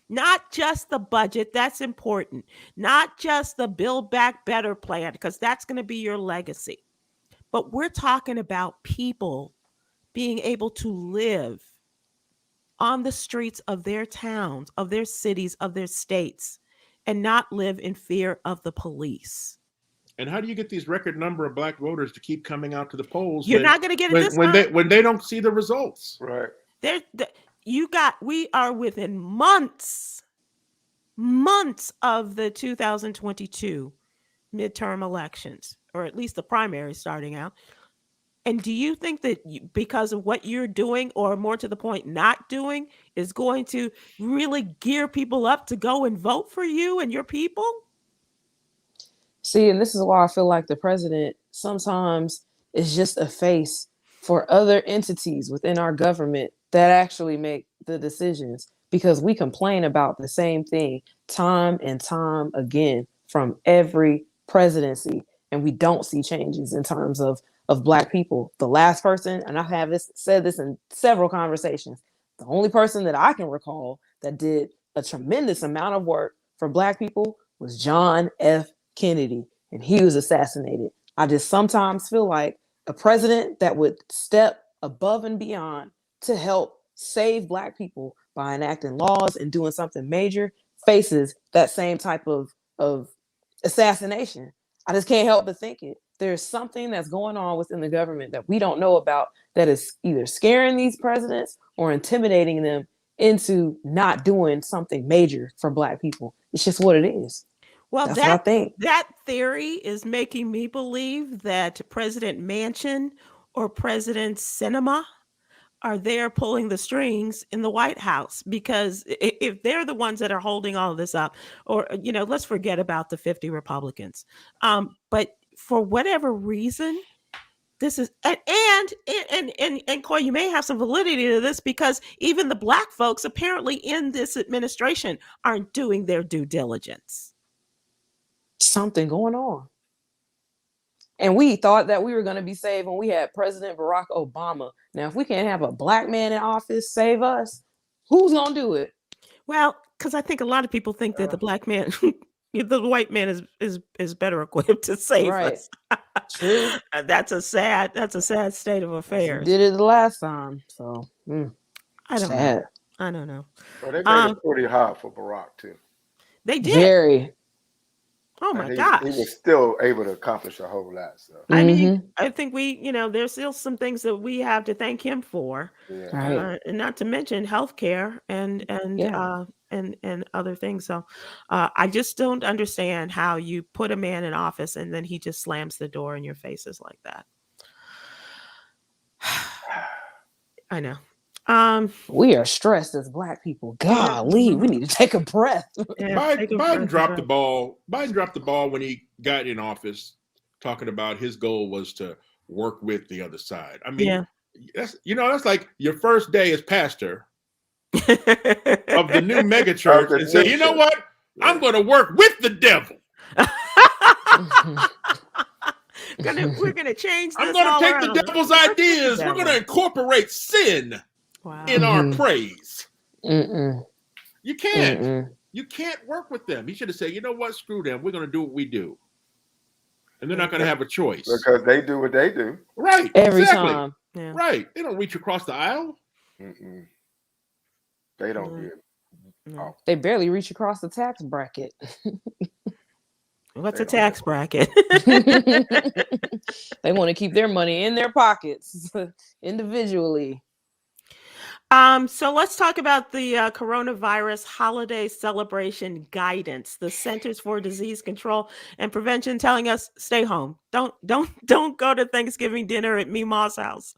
Not just the budget, that's important. Not just the Build Back Better plan, because that's going to be your legacy. But we're talking about people being able to live on the streets of their towns, of their cities, of their states, and not live in fear of the police. And how do you get these record number of black voters to keep coming out to the polls? You're not going to get it this time. When they don't see the results. Right. We are within months of the 2022 midterm elections, or at least the primary starting out. And do you think that because of what you're doing, or more to the point, not doing, is going to really gear people up to go and vote for you and your people? See, and this is why I feel like the president sometimes is just a face for other entities within our government that actually make the decisions, because we complain about the same thing time and time again from every presidency, and we don't see changes in terms of Black people. The last person, and I have said this in several conversations, the only person that I can recall that did a tremendous amount of work for Black people was John F. Kennedy, and he was assassinated. I just sometimes feel like a president that would step above and beyond to help save Black people by enacting laws and doing something major faces that same type of assassination. I just can't help but think it. There's something that's going on within the government that we don't know about that is either scaring these presidents or intimidating them into not doing something major for Black people. It's just what it is. Well, that's what I think. That theory is making me believe that President Manchin or President Sinema are there pulling the strings in the White House, because if they're the ones that are holding all of this up, or, let's forget about the 50 Republicans. But for whatever reason, this is, and Coy, you may have some validity to this, because even the Black folks apparently in this administration aren't doing their due diligence. Something going on. And we thought that we were going to be saved when we had President Barack Obama. Now, if we can't have a Black man in office save us, who's going to do it? Well, because I think a lot of people think that the Black man, the white man is better equipped to save us. True. That's a sad state of affairs. Did it the last time, so I don't know. I don't know. Well, they made it pretty hard for Barack too. They did. Very. Oh my gosh. He was still able to accomplish a whole lot. So. I mean, I think there's still some things that we have to thank him for, and not to mention healthcare and other things. So I just don't understand how you put a man in office and then he just slams the door in your faces like that. I know. We are stressed as Black people. Golly, we need to take a breath. Biden dropped the ball. Biden dropped the ball when he got in office, talking about his goal was to work with the other side. I mean, that's like your first day as pastor of the new mega church and say, you know what? I'm going to work with the devil. We're gonna change this. I'm going to take the devil's ideas. We're going to incorporate sin in our praise. You can't. You can't work with them. He should have said, you know what? Screw them. We're going to do what we do. And they're not going to have a choice. Because they do what they do. Right. Every time. Yeah. Right. They don't reach across the aisle. They don't get. No. They barely reach across the tax bracket. What's a tax bracket? They want to keep their money in their pockets individually. So let's talk about the coronavirus holiday celebration guidance. The Centers for Disease Control and Prevention telling us stay home. Don't go to Thanksgiving dinner at Meemaw's house.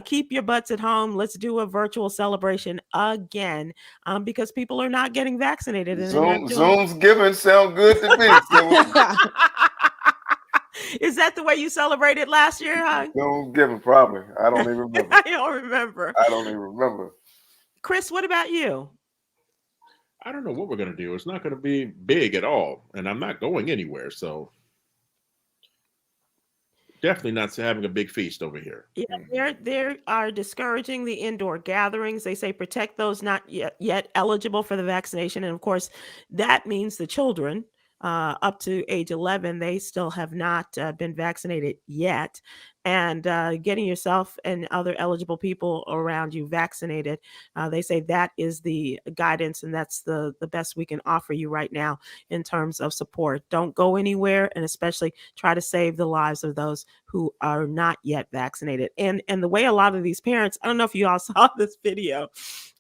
Keep your butts at home. Let's do a virtual celebration again, because people are not getting vaccinated. Zoom's giving sound good to me. Is that the way you celebrated last year, huh? Don't give him probably. I don't even remember. I don't remember. I don't even remember. Chris, what about you? I don't know what we're going to do. It's not going to be big at all. And I'm not going anywhere. So definitely not having a big feast over here. Yeah, they are discouraging the indoor gatherings. They say protect those not yet eligible for the vaccination. And of course, that means the children up to age 11, they still have not been vaccinated yet. And getting yourself and other eligible people around you vaccinated, they say that is the guidance, and that's the best we can offer you right now in terms of support. Don't go anywhere, and especially try to save the lives of those who are not yet vaccinated. And the way a lot of these parents, I don't know if you all saw this video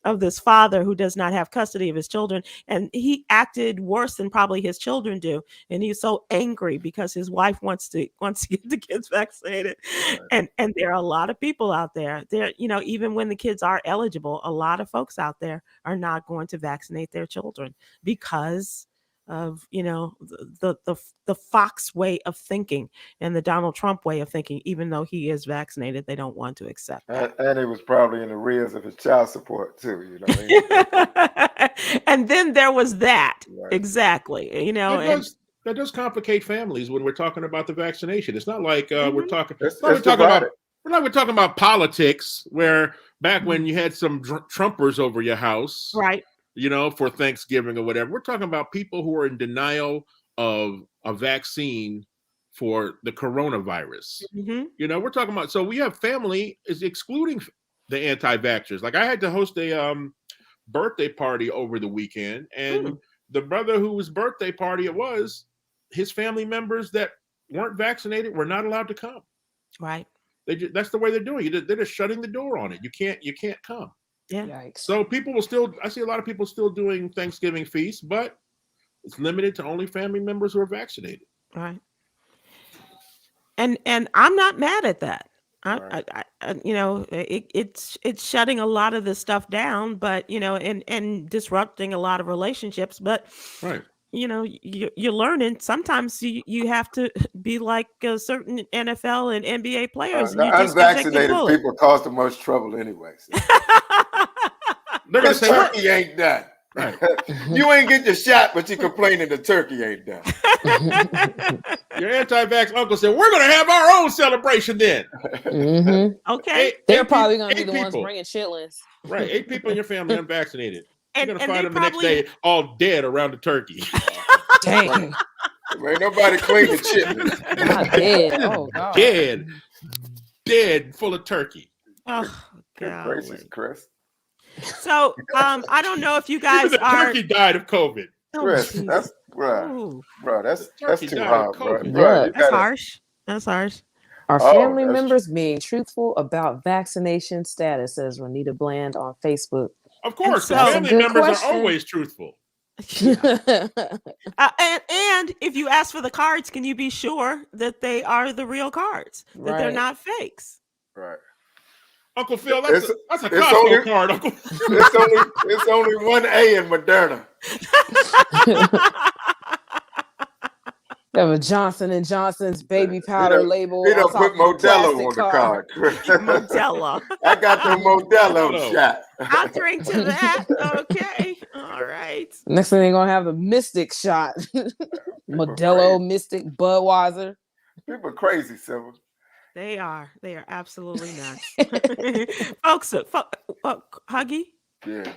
of this father who does not have custody of his children, and he acted worse than probably his children do, and he's so angry because his wife wants to get the kids vaccinated. Right. And there are a lot of people out there, even when the kids are eligible, a lot of folks out there are not going to vaccinate their children because of the Fox way of thinking and the Donald Trump way of thinking. Even though he is vaccinated, they don't want to accept that. And it was probably in arrears of his child support too, And then there was that. Right. Exactly. That does complicate families when we're talking about the vaccination. It's not like we're talking about politics, where back when you had some Trumpers over your house, right? For Thanksgiving or whatever. We're talking about people who are in denial of a vaccine for the coronavirus. Mm-hmm. We're talking about, so we have family is excluding the anti-vaxxers. Like I had to host a birthday party over the weekend, and the brother whose birthday party it was, his family members that weren't vaccinated were not allowed to come. Right. That's the way they're doing it. They're just shutting the door on it. You can't come. Yeah. Yikes. So people will I see a lot of people still doing Thanksgiving feasts, but it's limited to only family members who are vaccinated. Right. And I'm not mad at that. Right. It's shutting a lot of this stuff down, but and disrupting a lot of relationships. But right. You're learning. Sometimes you have to be like certain NFL and NBA players. Unvaccinated people cause the most trouble anyway. So. They're gonna say turkey ain't done. Right. You ain't get your shot, but you complaining the turkey ain't done. Your anti-vax uncle said, "We're gonna have our own celebration then." Mm-hmm. Okay, they're probably gonna be the ones bringing chitlins. Right, 8 people in your family unvaccinated. You're gonna find them the next day all dead around the turkey. Dang. Ain't nobody clean the chitlins. Not dead. Oh God. Dead, full of turkey. Oh God. Gracious, Chris. So I don't know if you guys the turkey died of COVID. Chris, that's bro, that's too hard, bro. That's harsh. That's harsh. Are family members being truthful about vaccination status, says Renita Bland on Facebook. Of course, family members are always truthful. and if you ask for the cards, can you be sure that they are the real cards, that they're not fakes? Right. Uncle Phil, that's a Costco card, Uncle. It's only one A in Moderna. You have a Johnson & Johnson's baby powder label. They don't put Modelo on the card. Modelo. I got the Modelo shot. I'll drink to that. Okay. All right. Next thing they're going to have the Mystic shot. Modelo, Mystic, Budweiser. People are crazy, Sybil. They are absolutely nuts. Folks, Huggy? Yeah.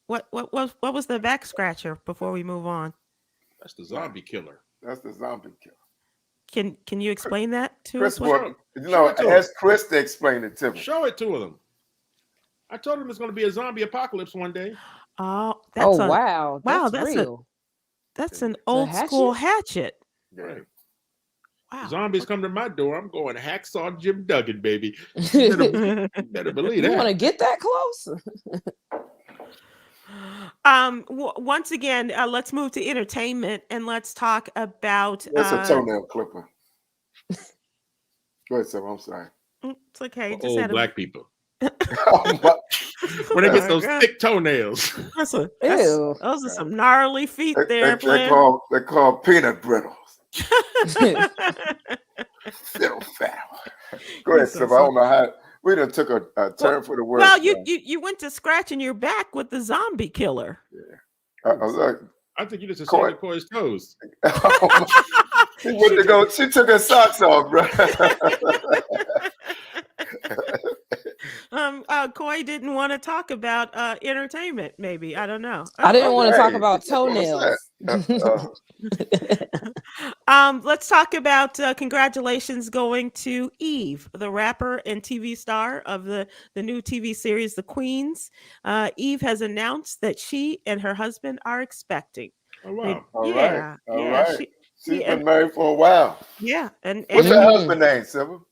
What was the back scratcher before we move on? That's the zombie killer. That's the zombie killer. Can you explain that to Chris us? Ask Chris to explain it to me. Show it to them. I told him it's going to be a zombie apocalypse one day. Oh, wow. That's real. That's an old school hatchet. Right. Wow. Zombies come to my door. I'm going hacksaw Jim Duggan, baby. You better believe that. You want to get that close? Once again, let's move to entertainment and let's talk about. That's a toenail clipper. Go ahead, Sam. I'm sorry. It's okay. Just old black people. When they get those thick toenails. Those are some gnarly feet there. They're called peanut brittles. Phil Foul. Go ahead, Sybil. I don't know how we done took a turn for the worse. Well, you went to scratching your back with the zombie killer. Yeah. I think you just assaulted Coy's toes. She went to go. She took her socks off, bro. Coy didn't want to talk about entertainment. Maybe, I don't know. I didn't want to talk about toenails. Let's talk about congratulations going to Eve, the rapper and TV star of the new TV series The Queens. Eve has announced that she and her husband are expecting. Oh wow! All right. She's been married for a while. Yeah, and what's her husband's name, Sybil?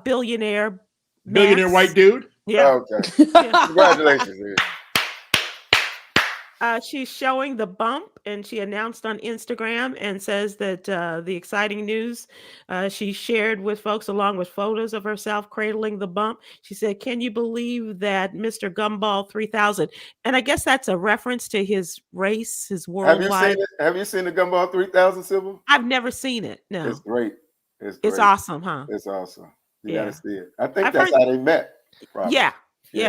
Billionaire white dude. Yeah. Oh, okay. Yeah. Congratulations. She's showing the bump, and she announced on Instagram and says that the exciting news she shared with folks, along with photos of herself cradling the bump. She said, "Can you believe that Mr. Gumball 3000?" And I guess that's a reference to his race, his worldwide. Have you seen the Gumball 3000, Sybil? I've never seen it. No, it's great. It's awesome, huh? It's awesome. You gotta see it. I think that's how they met. Probably. Yeah.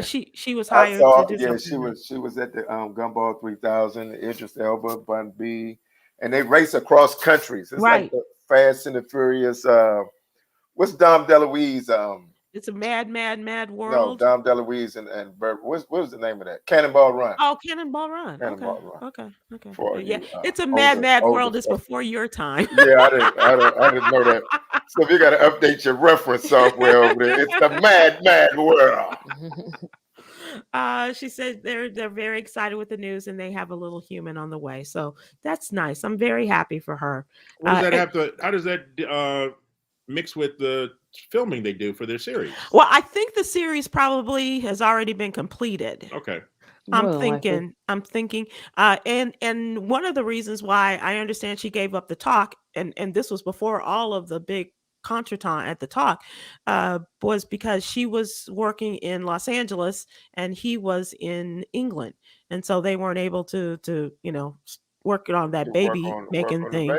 She was hired to do something. She was at the Gumball 3000, Idris Elba, Bun B, and they race across countries. It's like the Fast and the Furious. What's Dom DeLuise? It's a mad world. No, Dom DeLuise and what was the name of that? Cannonball Run. Oh, Cannonball Run. Cannonball Run. Okay. Yeah, it's a mad world. It's before your time. Yeah, I didn't know that. So you got to update your reference software over there. It's the mad world. She said they're very excited with the news, and they have a little human on the way. So that's nice. I'm very happy for her. How does that mix with the filming they do for their series? Well, I think the series probably has already been completed. Okay. I'm thinking, and one of the reasons why I understand she gave up the talk, and this was before all of the big contretemps at the talk, was because she was working in Los Angeles and he was in England, and so they weren't able to working on that baby making thing.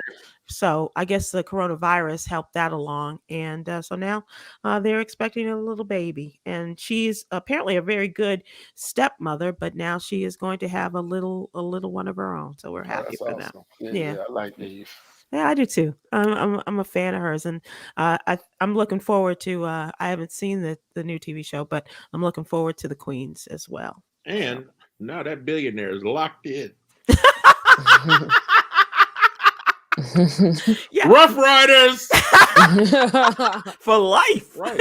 So I guess the coronavirus helped that along, and so now they're expecting a little baby, and she's apparently a very good stepmother, but now she is going to have a little one of her own. So we're happy for them. Yeah, I like Eve. Yeah, I do too. I'm a fan of hers, and I'm looking forward to. I haven't seen the new TV show, but I'm looking forward to The Queens as well. And now that billionaire is locked in. Yeah. Rough Riders for life. Right.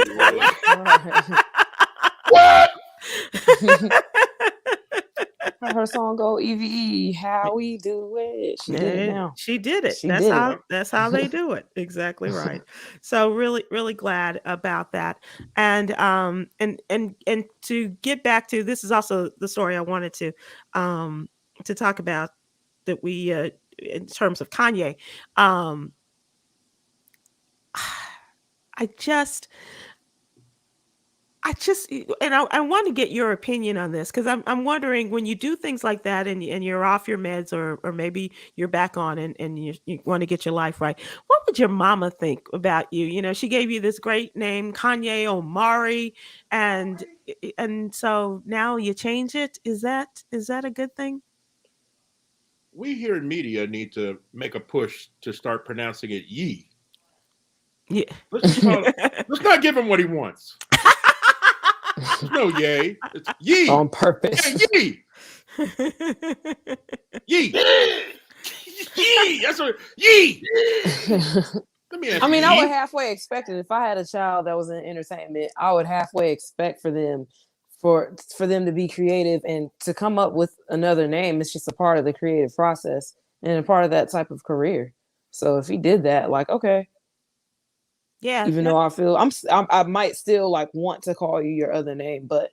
What? Her song go EVE, how we do it. She did it now. She did it. That's how they do it. Exactly right. So really glad about that. And to get back to, this is also the story I wanted to talk about, that we in terms of Kanye. I want to get your opinion on this, because I'm wondering, when you do things like that and you're off your meds, or maybe you're back on and you want to get your life right, what would your mama think about you? You know, she gave you this great name, Kanye Omari, and so now you change it. Is that a good thing? We here in media need to make a push to start pronouncing it Ye. Yeah. Let's not give him what he wants. No, yay. It's Ye. On purpose. Yeah, Ye. Ye. Ye. That's what. Ye. Let me ask you. I would halfway expect it. If I had a child that was in entertainment, I would halfway expect for them to be creative and to come up with another name. It's just a part of the creative process and a part of that type of career. So if he did that, like, okay. Yeah. Even though I feel I might still like want to call you your other name, but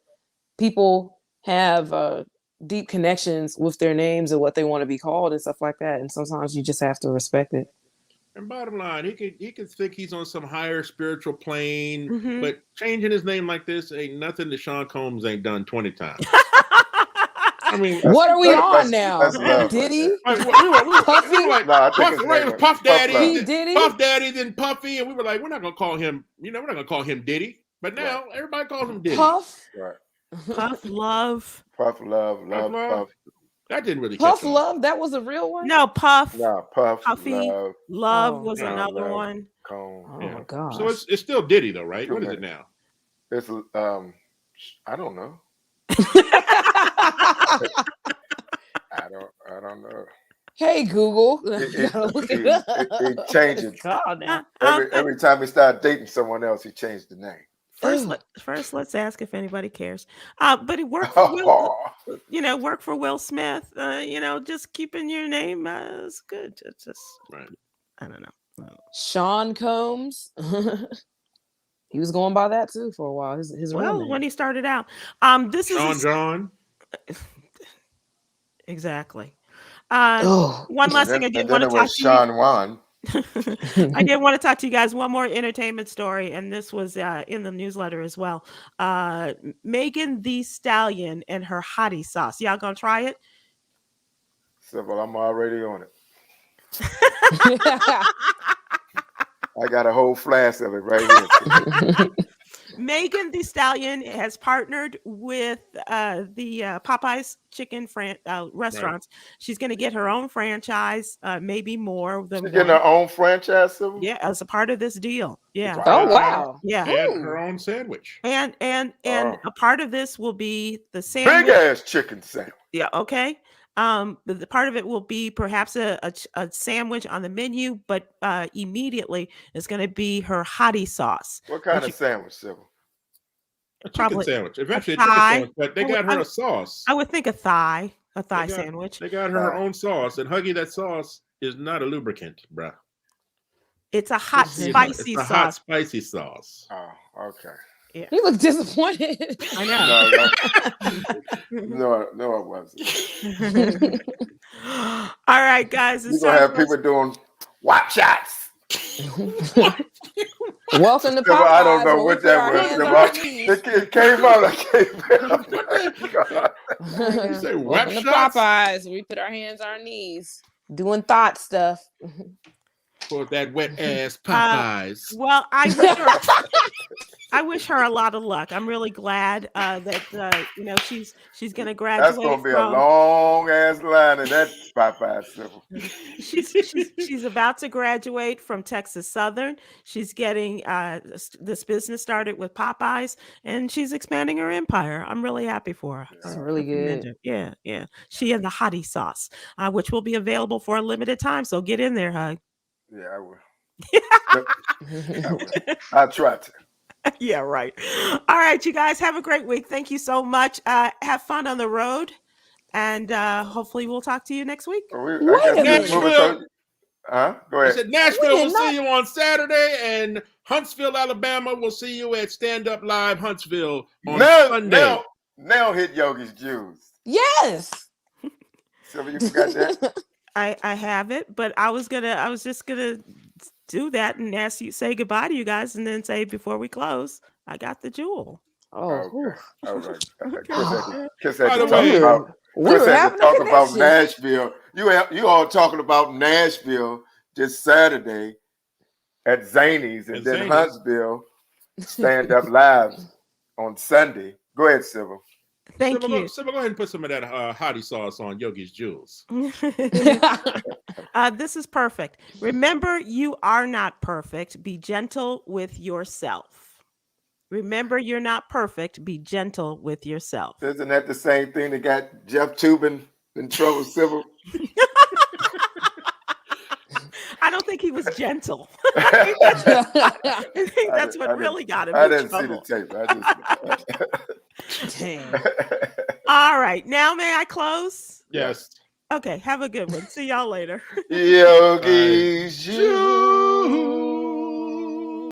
people have deep connections with their names and what they want to be called and stuff like that. And sometimes you just have to respect it. And bottom line, he could think he's on some higher spiritual plane, Mm-hmm. but changing his name like this ain't nothing that Sean Combs ain't done 20 times. I mean, What are we on that's- now? that's love Diddy? right like, we were Puffy? like, No, I think Puff, his right, name was Puff Puff Daddy, Love. P. Diddy? Puff Daddy, then Puffy, and we were like, we're not gonna call him, we're not gonna call him Diddy. But now everybody calls him Diddy. Puff? Right. Puff Love. Puff Love, Puff Love? Puff. That didn't really Puff catch on. Love? That was a real one? No, Puff. No, Puff Puffy. Love. Love Oh. was No, another Love. one. Cone. Oh Yeah. my gosh. So it's still Diddy though, right? Too What is many. it now? It's I don't know. I don't know. Hey Google. It- Gotta look it- it up. it changes. It's called now. Every time he started dating someone else, he changed the name. First, let's ask if anybody cares. But it worked for Will, work for Will Smith. Just keeping your name is good. It's just, Right. I don't know. Sean Combs. He was going by that too for a while. His real Well, name. when he started out, this Sean is John. exactly. Oh, One last thing I And did then want to it talk was to Sean Juan. I did want to talk to you guys one more entertainment story, and this was in the newsletter as well. Megan Thee Stallion and her hottie sauce. Y'all gonna try it? So, well, I'm already on it. I got a whole flask of it right here. Megan Thee Stallion has partnered with the Popeyes chicken restaurants. She's going to get her own franchise, maybe more than She's getting her own franchise, Sybil? Yeah, as a part of this deal. Yeah. Oh wow. Yeah. And her own sandwich. And a part of this will be the Big sandwich. ass chicken sandwich. Yeah. Okay. But the part of it will be perhaps a sandwich on the menu, but immediately it's going to be her hottie sauce. What kind of sandwich, Sybil? A chicken Probably sandwich. Eventually, a thigh. chicken sandwich, but they I got would- her a sauce. I would think a thigh sandwich. They got her own sauce, and Huggy, that sauce is not a lubricant, bruh. It's a hot, spicy it's a sauce. hot, spicy sauce. Oh, okay. He looked disappointed. I know. No, it wasn't. All right, guys. You're going to have people doing watch shots. Welcome to Popeyes. Sybil, I don't know where we what put that our was. hands on Sybil. our knees. It came out. I came out. You say whap Welcome to shots? Popeyes. Where we put our hands on our knees. Doing thought stuff. For that wet ass Popeyes. Well, I wish her a lot of luck. I'm really glad that she's going to graduate. That's going to be a long ass line in that Popeye, Sybil. She's about to graduate from Texas Southern. She's getting this business started with Popeyes, and she's expanding her empire. I'm really happy for her. That's really good. Yeah. She and the hottie sauce, which will be available for a limited time. So get in there, Hug. Yeah, I will. I'll try to. Yeah, right. All right, you guys have a great week. Thank you so much. Have fun on the road, and hopefully we'll talk to you next week. Go ahead. Nashville. Go I ahead. said Nashville will see you on Saturday, and Huntsville, Alabama will see you at Stand Up Live Huntsville on Sunday. Now hit Yogi's Jews. Yes. Sybil, you forgot that? I have it, but I was just gonna do that and say goodbye to you guys, and then say before we close, I got the jewel. Oh, Okay. All right. Chris By had the to way, talk about Nashville. You all talking about Nashville this Saturday at Zany's, and then Huntsville Stand Up Live on Sunday. Go ahead, Sybil. Thank you. Sybil, go ahead and put some of that hottie sauce on Yogi's Jewels. This is perfect. Remember, you are not perfect. Be gentle with yourself. Remember, you're not perfect. Be gentle with yourself. Isn't that the same thing that got Jeff Tubin in trouble, Sybil? I don't think he was gentle. I think that's what really got him. I didn't see the tape. Damn. All right. Now, may I close? Yes. Okay. Have a good one. See y'all later. Yogi's